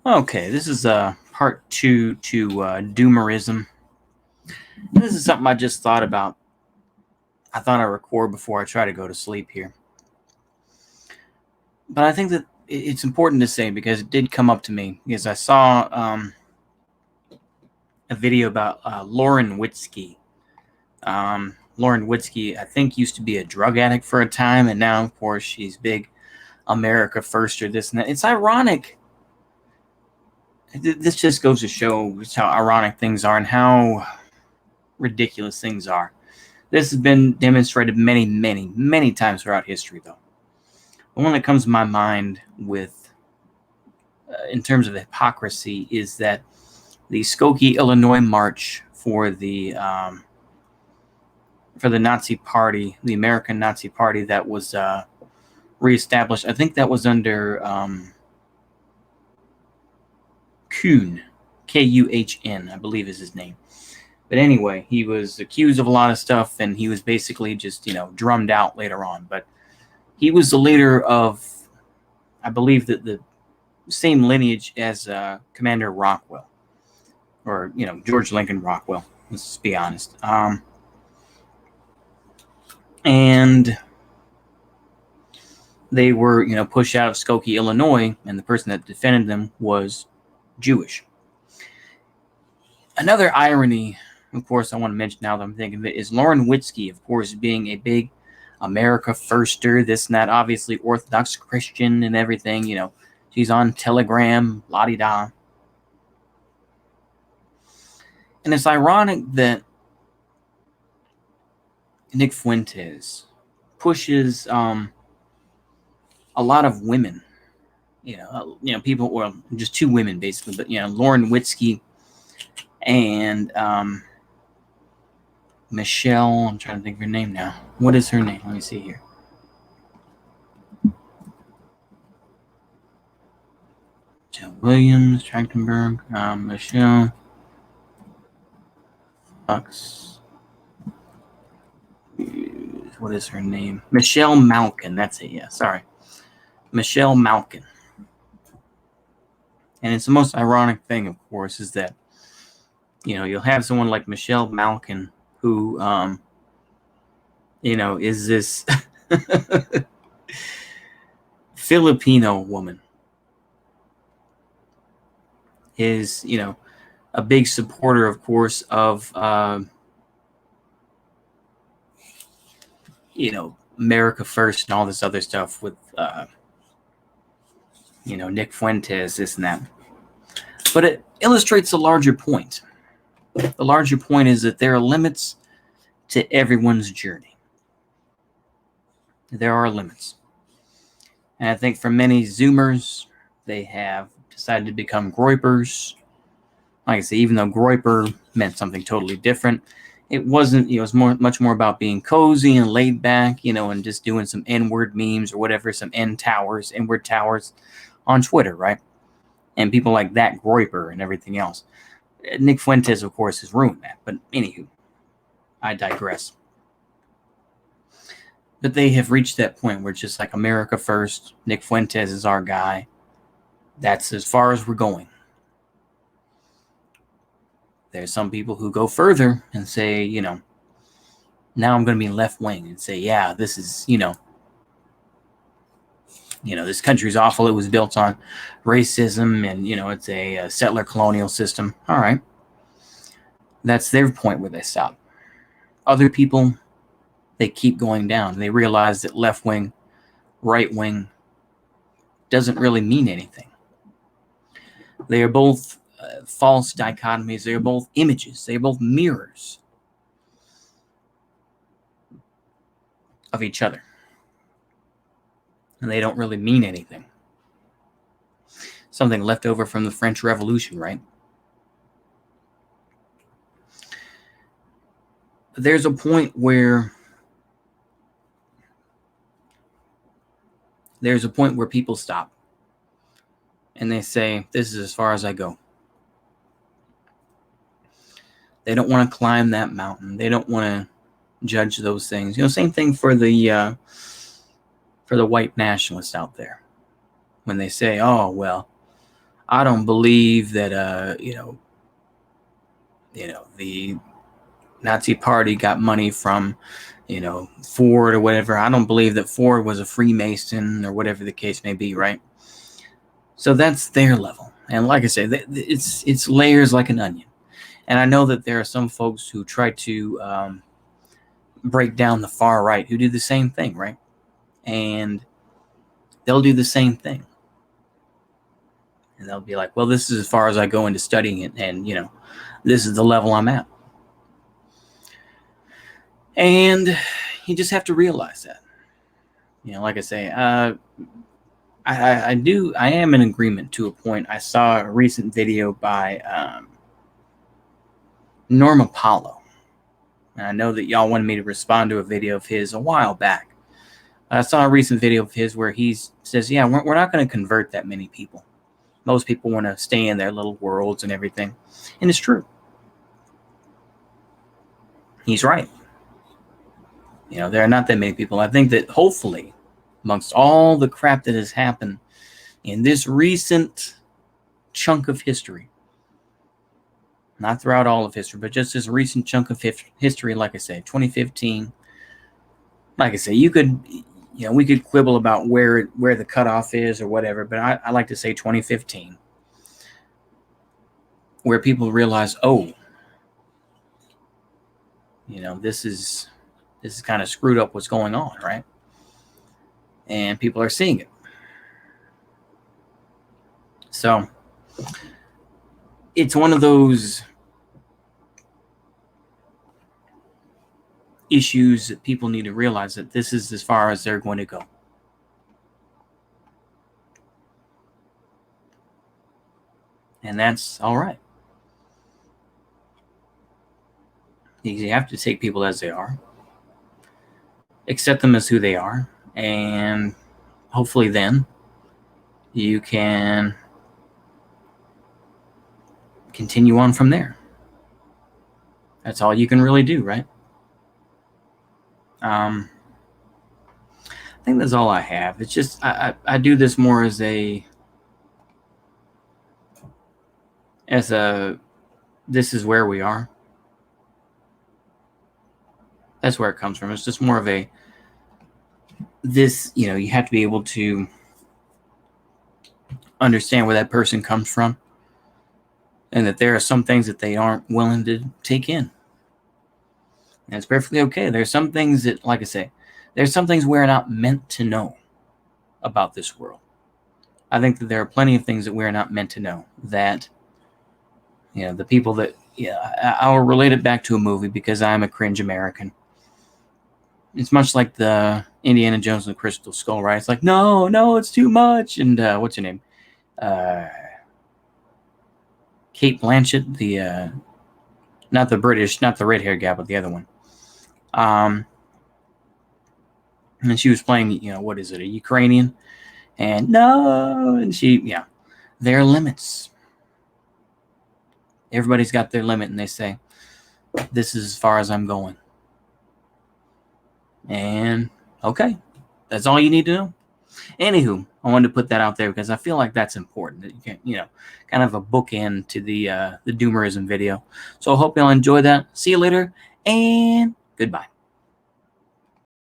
Okay, this is part two to doomerism. This is something I just thought about. I thought I'd record before I try to go to sleep here. But I think that it's important to say because it did come up to me because I saw a video about Lauren Witzke. Lauren Witzke, I think, used to be a drug addict for a time, and now, of course, she's big America first or this and that. It's ironic. This just goes to show just how ironic things are and how ridiculous things are. This has been demonstrated many, many, many times throughout history, though. The one that comes to my mind in terms of hypocrisy, is that the Skokie, Illinois march for the Nazi Party, the American Nazi Party, that was reestablished. I think that was under Kuhn, Kuhn, I believe is his name. But anyway, he was accused of a lot of stuff, and he was basically just, drummed out later on. But he was the leader of, I believe, that the same lineage as Commander Rockwell, or, George Lincoln Rockwell. Let's just be honest. And they were, pushed out of Skokie, Illinois, and the person that defended them was Jewish. Another irony, of course, I want to mention now that I'm thinking of it, is Lauren Witzke, of course, being a big America firster, this and that, obviously Orthodox Christian and everything, she's on Telegram, la-di-da. And it's ironic that Nick Fuentes pushes a lot of women, people, well, just two women basically, but Lauren Witzke and Michelle. I'm trying to think of her name now. What is her name? Let me see here. Jill Williams, Trachtenberg, Michelle Fox. What is her name? Michelle Malkin. That's it. Yeah, sorry. Michelle Malkin. And it's the most ironic thing, of course, is that, you'll have someone like Michelle Malkin who, is this Filipino woman, is, a big supporter, of course, of, America First and all this other stuff with, Nick Fuentes, this and that. But it illustrates a larger point. The larger point is that there are limits to everyone's journey. There are limits. And I think for many Zoomers, they have decided to become Groypers. Like I say, even though Groyper meant something totally different, it wasn't, it was much more about being cozy and laid back, and just doing some N-word memes or whatever, some N-word towers on Twitter, right? And people like that, Groyper and everything else. Nick Fuentes, of course, has ruined that. But anywho, I digress. But they have reached that point where it's just like America first. Nick Fuentes is our guy. That's as far as we're going. There's some people who go further and say, now I'm going to be left wing and say, yeah, this is, this country's awful. It was built on racism and, it's a settler colonial system. All right. That's their point where they stop. Other people, they keep going down. They realize that left wing, right wing doesn't really mean anything. They are both false dichotomies. They are both images. They are both mirrors of each other. And they don't really mean anything. Something left over from the French Revolution, right? There's a point where people stop and they say, this is as far as I go. They don't want to climb that mountain. They don't want to judge those things. Same thing for the white nationalists out there. When they say, oh, well, I don't believe that the Nazi Party got money from Ford or whatever. I don't believe that Ford was a Freemason or whatever the case may be, right? So that's their level. And like I said, it's layers like an onion. And I know that there are some folks who try to break down the far right who do the same thing, right? And they'll do the same thing. And they'll be like, well, this is as far as I go into studying it. And, this is the level I'm at. And you just have to realize that. Like I say, I am in agreement to a point. I saw a recent video by Norm Apollo. And I know that y'all wanted me to respond to a video of his a while back. I saw a recent video of his where he says, yeah, we're not going to convert that many people. Most people want to stay in their little worlds and everything. And it's true. He's right. There are not that many people. I think that hopefully, amongst all the crap that has happened in this recent chunk of history, not throughout all of history, but just this recent chunk of history, like I say, 2015, like I say, we could quibble about where the cutoff is or whatever, but I like to say 2015, where people realize, oh, this is kind of screwed up what's going on, right? And people are seeing it. So it's one of those issues that people need to realize that this is as far as they're going to go. And that's all right. You have to take people as they are, accept them as who they are, and hopefully then you can continue on from there. That's all you can really do, right? I think that's all I have. It's just I do this more as a this is where we are. That's where it comes from. It's just more of you have to be able to understand where that person comes from, and that there are some things that they aren't willing to take in. And it's perfectly okay. There's some things that, like I say, there's some things we're not meant to know about this world. I think that there are plenty of things that we're not meant to know, that, the people that, I'll relate it back to a movie because I'm a cringe American. It's much like the Indiana Jones and the Crystal Skull, right? It's like, no, it's too much. And what's her name? Kate Blanchett, not the red-haired gal, but the other one. And she was playing, what is it, a Ukrainian? And no, and there are limits. Everybody's got their limit, and they say, this is as far as I'm going. And okay, that's all you need to know. Anywho, I wanted to put that out there because I feel like that's important. That you can, kind of a bookend to the doomerism video. So I hope y'all enjoy that. See you later, and goodbye.